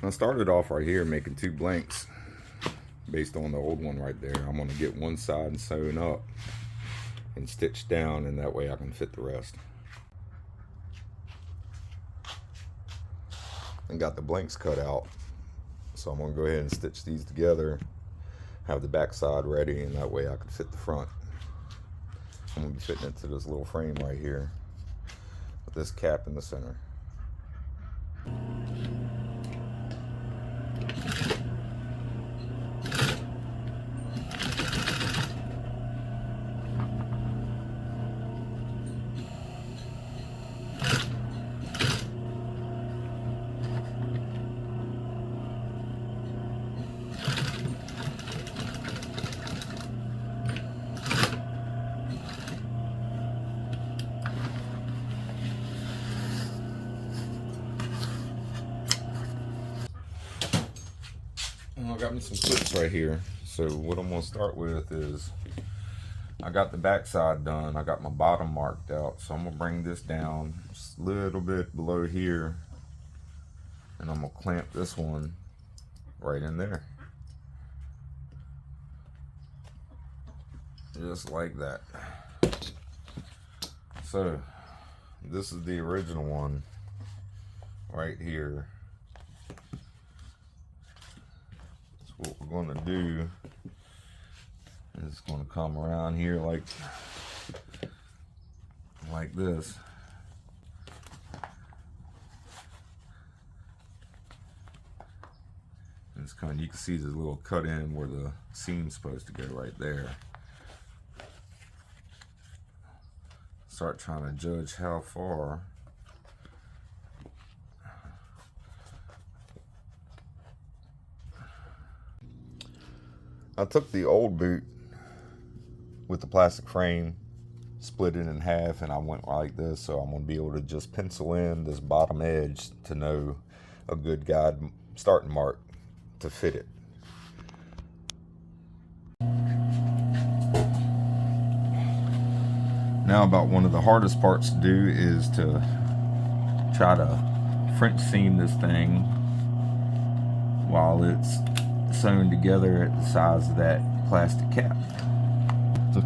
I started off right here making 2 blanks based on the old one right there. I'm going to get one side sewn up and stitched down, and that way I can fit the rest. And got the blanks cut out, so I'm going to go ahead and stitch these together, have the back side ready, and that way I can fit the front. I'm going to be fitting it to this little frame right here with this cap in the center. I got me some clips right here. So what I'm going to start with is, I got the back side done. I got my bottom marked out. So I'm going to bring this down just a little bit below here. And I'm going to clamp this one right in there. Just like that. So this is the original one right here. What we're going to do is going to come around here like this. And it's kind of, you can see the little cut in where the seam's supposed to go right there. Start trying to judge how far. I took the old boot with the plastic frame, split it in half, and I went like this, so I'm going to be able to just pencil in this bottom edge to know a good guide starting mark to fit it. Now, about one of the hardest parts to do is to try to French seam this thing while it's sewn together at the size of that plastic cap. So,